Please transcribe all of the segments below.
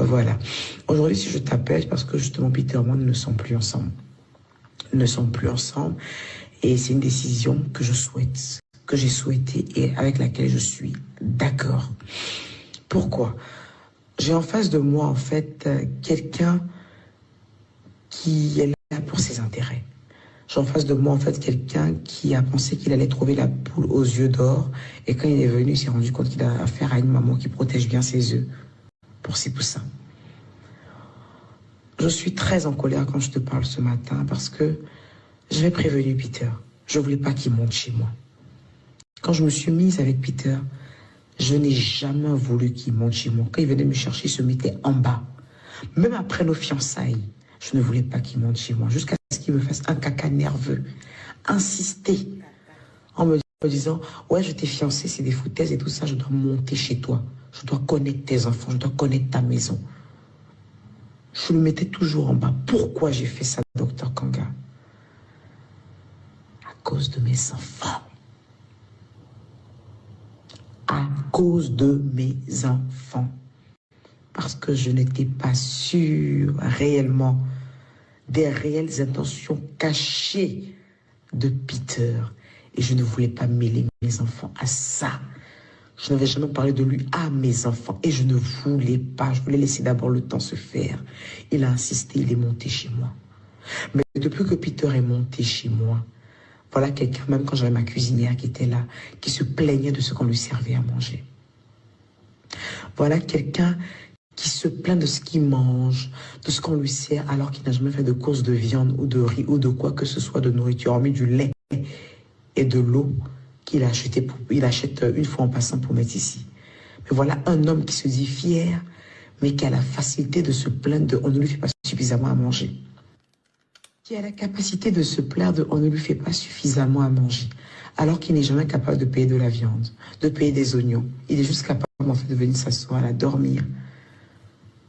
Voilà. Aujourd'hui, si je t'appelle, parce que justement, Peter et moi, nous ne sommes plus ensemble. Nous ne sommes plus ensemble. Et c'est une décision que je souhaite, que j'ai souhaité et avec laquelle je suis d'accord. Pourquoi? J'ai en face de moi, en fait, quelqu'un qui est là pour ses intérêts. J'ai en face de moi, en fait, quelqu'un qui a pensé qu'il allait trouver la poule aux yeux d'or. Et quand il est venu, il s'est rendu compte qu'il a affaire à une maman qui protège bien ses œufs pour ses poussins. Je suis très en colère quand je te parle ce matin parce que j'avais prévenu Peter. Je ne voulais pas qu'il monte chez moi. Quand je me suis mise avec Peter, je n'ai jamais voulu qu'il monte chez moi. Quand il venait me chercher, il se mettait en bas. Même après nos fiançailles, je ne voulais pas qu'il monte chez moi. Jusqu'à ce qu'il me fasse un caca nerveux. Insister en me disant, ouais, je t'ai fiancé, c'est des foutaises et tout ça, je dois monter chez toi. Je dois connaître tes enfants, je dois connaître ta maison. Je le mettais toujours en bas. Pourquoi j'ai fait ça, docteur Kanga? À cause de mes enfants. À cause de mes enfants. Parce que je n'étais pas sûre réellement des réelles intentions cachées de Peter. Et je ne voulais pas mêler mes enfants à ça. Je n'avais jamais parlé de lui à mes enfants. Et je ne voulais pas. Je voulais laisser d'abord le temps se faire. Il a insisté, il est monté chez moi. Mais depuis que Peter est monté chez moi, voilà quelqu'un, même quand j'avais ma cuisinière qui était là, qui se plaignait de ce qu'on lui servait à manger. Voilà quelqu'un qui se plaint de ce qu'il mange, de ce qu'on lui sert, alors qu'il n'a jamais fait de course de viande ou de riz ou de quoi que ce soit de nourriture, hormis du lait et de l'eau qu'il achète une fois en passant pour mettre ici. Mais voilà un homme qui se dit fier, mais qui a la facilité de se plaindre de on ne lui fait pas suffisamment à manger. Qui a la capacité de se plaindre de on ne lui fait pas suffisamment à manger, alors qu'il n'est jamais capable de payer de la viande, de payer des oignons. Il est juste capable en fait de venir s'asseoir, là, dormir,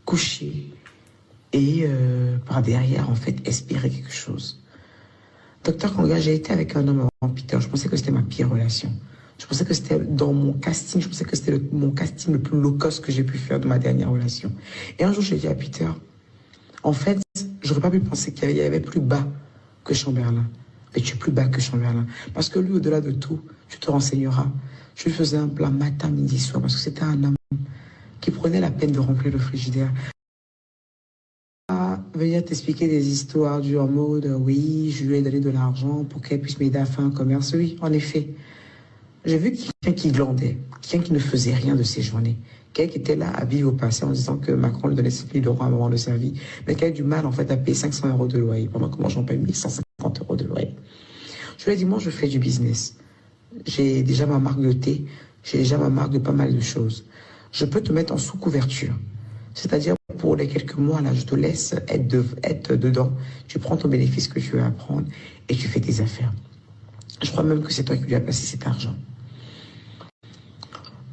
coucher et par derrière en fait espérer quelque chose. Docteur Kanga, j'ai été avec un homme avant Peter. Je pensais que c'était ma pire relation. Je pensais que c'était dans mon casting, je pensais que c'était mon casting le plus low cost que j'ai pu faire de ma dernière relation. Et un jour, j'ai dit à Peter, en fait, j'aurais pas pu penser qu'il y avait plus bas que Chamberlain. Mais tu es plus bas que Chamberlain. Parce que lui, au-delà de tout, tu te renseigneras. Je lui faisais un plat matin, midi, soir, parce que c'était un homme qui prenait la peine de remplir le frigidaire. Venir t'expliquer des histoires du en mode oui, je lui ai donné de l'argent pour qu'elle puisse m'aider à faire un commerce. Oui, en effet. J'ai vu quelqu'un qui glandait, quelqu'un qui ne faisait rien de ses journées, quelqu'un qui était là à vivre au passé en disant que Macron lui donnait 7 000 € à un moment de sa vie, mais qui a du mal en fait à payer 500 € de loyer. Pendant que moi j'en paye 1150 € de loyer. Je lui ai dit, moi je fais du business. J'ai déjà ma marque de thé, j'ai déjà ma marque de pas mal de choses. Je peux te mettre en sous-couverture. C'est-à-dire, pour les quelques mois, là, je te laisse être dedans. Tu prends ton bénéfice que tu veux apprendre et tu fais tes affaires. Je crois même que c'est toi qui lui as passé cet argent.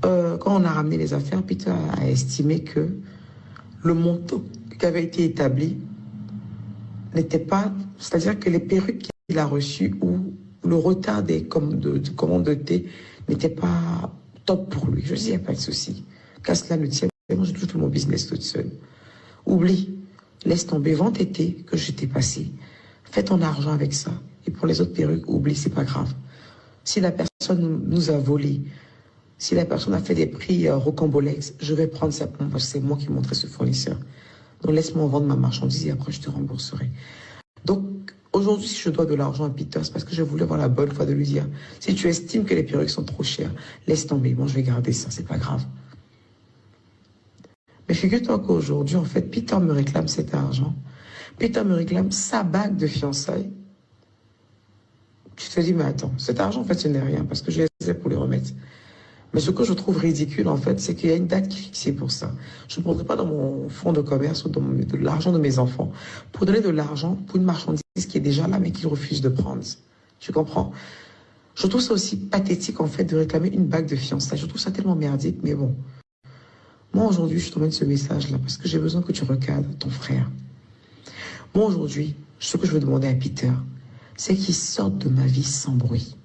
Quand on a ramené les affaires, Peter a estimé que le montant qui avait été établi n'était pas... C'est-à-dire que les perruques qu'il a reçues ou le retard des commandes de thé n'était pas top pour lui. Je dis, il n'y a pas de souci. Qu'à cela ne tienne, moi, j'ai tout mon business toute seule. Oublie, laisse tomber, vends tes thés que je t'ai passé. Fais ton argent avec ça. Et pour les autres perruques, oublie, c'est pas grave. Si la personne nous a volé, si la personne a fait des prix rocambolesques, je vais prendre ça parce que c'est moi qui montrais ce fournisseur. Donc laisse-moi vendre ma marchandise et après je te rembourserai. Donc aujourd'hui, si je dois de l'argent à Peter, c'est parce que je voulais avoir la bonne foi de lui dire, si tu estimes que les perruques sont trop chères, laisse tomber, moi je vais garder ça, c'est pas grave. Mais figure-toi qu'aujourd'hui, en fait, Peter me réclame cet argent. Peter me réclame sa bague de fiançailles. Tu te dis, mais attends, cet argent, en fait, ce n'est rien, parce que je les ai pour les remettre. Mais ce que je trouve ridicule, en fait, c'est qu'il y a une date qui est fixée pour ça. Je ne prendrai pas dans mon fonds de commerce ou de l'argent de mes enfants pour donner de l'argent pour une marchandise qui est déjà là, mais qu'ils refusent de prendre. Tu comprends? Je trouve ça aussi pathétique, en fait, de réclamer une bague de fiançailles. Je trouve ça tellement merdique, mais bon. Moi, aujourd'hui, je t'emmène ce message-là parce que j'ai besoin que tu recadres ton frère. Moi, aujourd'hui, ce que je veux demander à Peter, c'est qu'il sorte de ma vie sans bruit.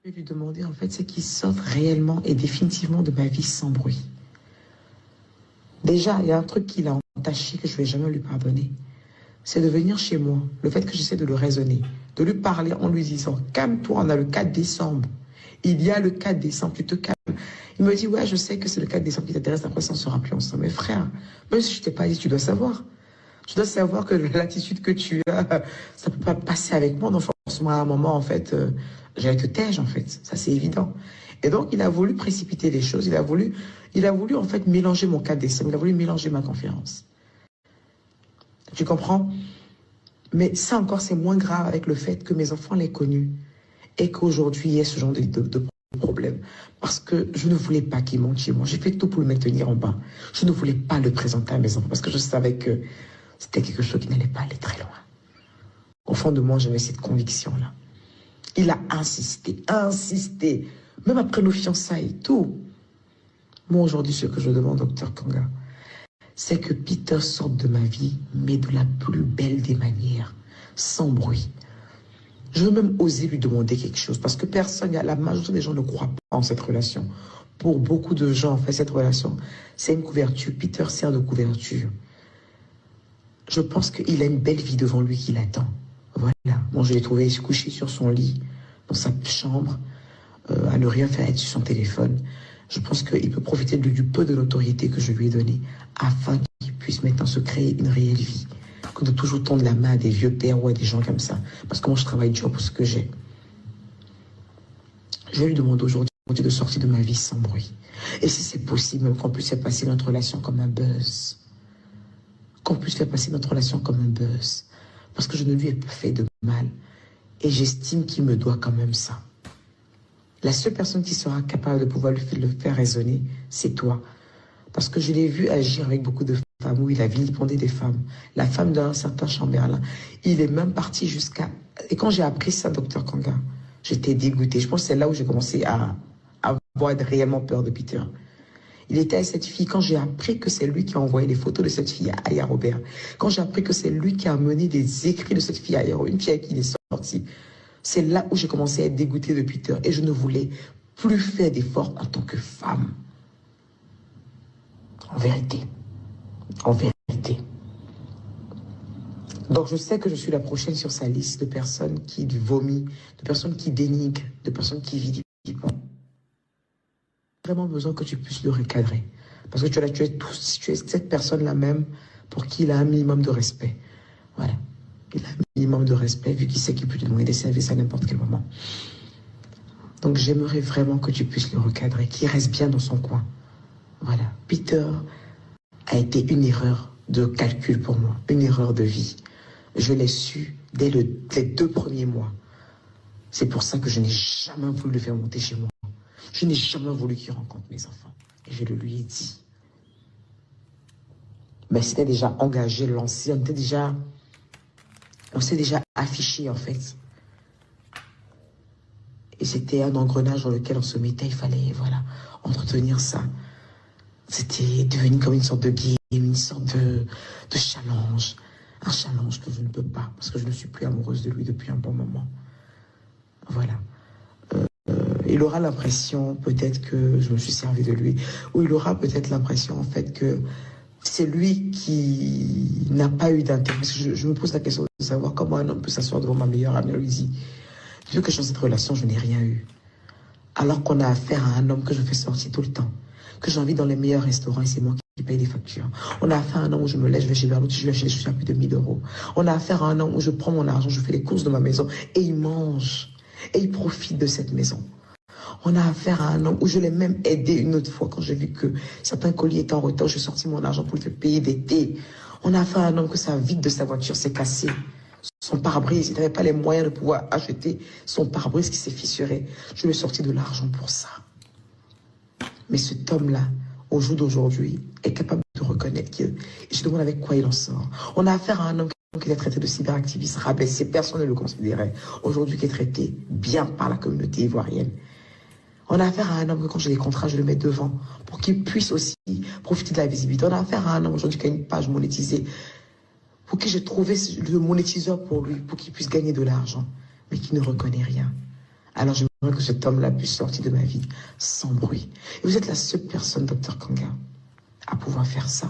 Je vais lui demander, en fait, c'est qu'il sorte réellement et définitivement de ma vie sans bruit. Déjà, il y a un truc qu'il a entaché que je ne vais jamais lui pardonner. C'est de venir chez moi. Le fait que j'essaie de le raisonner, de lui parler en lui disant, calme-toi, on a le 4 décembre. Il y a le 4 décembre, tu te calmes. Il me dit, ouais, je sais que c'est le 4 décembre qui t'intéresse, après ça, on ne sera plus ensemble. Mais frère, même si je ne t'ai pas dit, tu dois savoir. Tu dois savoir que l'attitude que tu as, ça ne peut pas passer avec moi. Donc forcément, à un moment, en fait, j'allais te tège, en fait. Ça, c'est évident. Et donc, il a voulu précipiter les choses. Il a voulu en fait, mélanger mon 4 décembre. Il a voulu mélanger ma conférence. Tu comprends? Mais ça encore, c'est moins grave avec le fait que mes enfants l'aient connu et qu'aujourd'hui, il y ait ce genre de problème. Parce que je ne voulais pas qu'il monte chez moi. J'ai fait tout pour le maintenir en bas. Je ne voulais pas le présenter à mes enfants parce que je savais que c'était quelque chose qui n'allait pas aller très loin. Au fond de moi, j'avais cette conviction-là. Il a insisté, même après nos fiançailles, tout. Moi, aujourd'hui, ce que je demande, docteur Kanga, c'est que Peter sorte de ma vie, mais de la plus belle des manières, sans bruit. Je veux même oser lui demander quelque chose, parce que personne, la majorité des gens ne croient pas en cette relation. Pour beaucoup de gens, en fait, cette relation, c'est une couverture. Peter sert de couverture. Je pense qu'il a une belle vie devant lui qui l'attend. Voilà. Bon, je l'ai trouvé couché sur son lit, dans sa chambre, à ne rien faire, être sur son téléphone. Je pense qu'il peut profiter du peu de notoriété que je lui ai donné afin qu'il puisse maintenant se créer une réelle vie. Que de toujours tendre la main à des vieux pères ou à des gens comme ça. Parce que moi, je travaille dur pour ce que j'ai. Je vais lui demander aujourd'hui de sortir de ma vie sans bruit. Et si c'est possible, même qu'on puisse faire passer notre relation comme un buzz. Qu'on puisse faire passer notre relation comme un buzz. Parce que je ne lui ai pas fait de mal. Et j'estime qu'il me doit quand même ça. La seule personne qui sera capable de pouvoir le faire raisonner, c'est toi. Parce que je l'ai vu agir avec beaucoup de femmes où il a vilipendé des femmes. La femme d'un certain Chamberlain. Il est même parti jusqu'à... Et quand j'ai appris ça, docteur Kanga, j'étais dégoûtée. Je pense que c'est là où j'ai commencé à avoir réellement peur de Peter. Il était avec cette fille. Quand j'ai appris que c'est lui qui a envoyé les photos de cette fille à Aya Robert, quand j'ai appris que c'est lui qui a amené des écrits de cette fille à Aya Robert, une fille avec qui il est sorti, c'est là où j'ai commencé à être dégoûtée de Peter. Et je ne voulais plus faire d'efforts en tant que femme. En vérité. En vérité. Donc je sais que je suis la prochaine sur sa liste de personnes qui vomissent, de personnes qui dénigrent, de personnes qui vilipendent. J'ai vraiment besoin que tu puisses le recadrer. Parce que tu es cette personne-là même pour qui il a un minimum de respect. Voilà. Il a un minimum de respect vu qu'il sait qu'il peut te demander des services à n'importe quel moment. Donc j'aimerais vraiment que tu puisses le recadrer, qu'il reste bien dans son coin. Voilà. Peter a été une erreur de calcul pour moi, une erreur de vie. Je l'ai su dès les 2 premiers mois. C'est pour ça que je n'ai jamais voulu le faire monter chez moi. Je n'ai jamais voulu qu'il rencontre mes enfants. Et je le lui ai dit. Mais c'était déjà engagé, lancé, on s'est déjà affiché en fait. Et c'était un engrenage dans lequel on se mettait, il fallait, voilà, entretenir ça. C'était devenu comme une sorte de game, une sorte de challenge. Un challenge que je ne peux pas, parce que je ne suis plus amoureuse de lui depuis un bon moment. Voilà. Il aura l'impression, peut-être que je me suis servi de lui, ou il aura peut-être l'impression, en fait, que c'est lui qui n'a pas eu d'intérêt. Parce que je me pose la question de savoir comment un homme peut s'asseoir devant ma meilleure amie, Louisie. Vu que dans cette relation, je n'ai rien eu. Alors qu'on a affaire à un homme que je fais sortir tout le temps, que j'invite dans les meilleurs restaurants et c'est moi qui paye les factures. On a affaire à un homme où je me lève, je vais chez Berluti, je vais acheter des choses à plus de 1000 €. On a affaire à un homme où je prends mon argent, je fais les courses de ma maison et il mange. Et il profite de cette maison. On a affaire à un homme où je l'ai même aidé une autre fois quand j'ai vu que certains colis étaient en retard, j'ai sorti mon argent pour lui faire payer des thés. On a affaire à un homme que sa vitre de sa voiture s'est cassée. Son pare-brise, il n'avait pas les moyens de pouvoir acheter son pare-brise qui s'est fissuré. Je lui ai sorti de l'argent pour ça. Mais cet homme-là, au jour d'aujourd'hui, est capable de reconnaître que... Je demande avec quoi il en sort. On a affaire à un homme qui est traité de cyberactiviste, rabaissé, personne ne le considérait. Aujourd'hui, qui est traité bien par la communauté ivoirienne. On a affaire à un homme que quand j'ai des contrats, je le mets devant pour qu'il puisse aussi profiter de la visibilité. On a affaire à un homme aujourd'hui qui a une page monétisée pour qui j'ai trouvé le monétiseur pour lui, pour qu'il puisse gagner de l'argent, mais qui ne reconnaît rien. Alors j'aimerais que cet homme-là puisse sortir de ma vie sans bruit. Et vous êtes la seule personne, docteur Kanga, à pouvoir faire ça,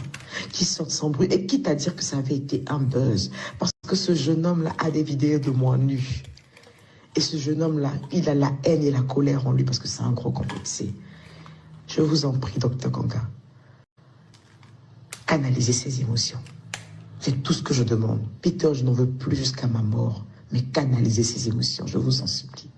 qui sortent sans bruit, et quitte à dire que ça avait été un buzz, parce que ce jeune homme-là a des vidéos de moi nu. Et ce jeune homme-là, il a la haine et la colère en lui, parce que c'est un gros complexé. Je vous en prie, Dr Ganga, canalisez ses émotions. C'est tout ce que je demande. Peter, je n'en veux plus jusqu'à ma mort, mais canalisez ses émotions, je vous en supplie.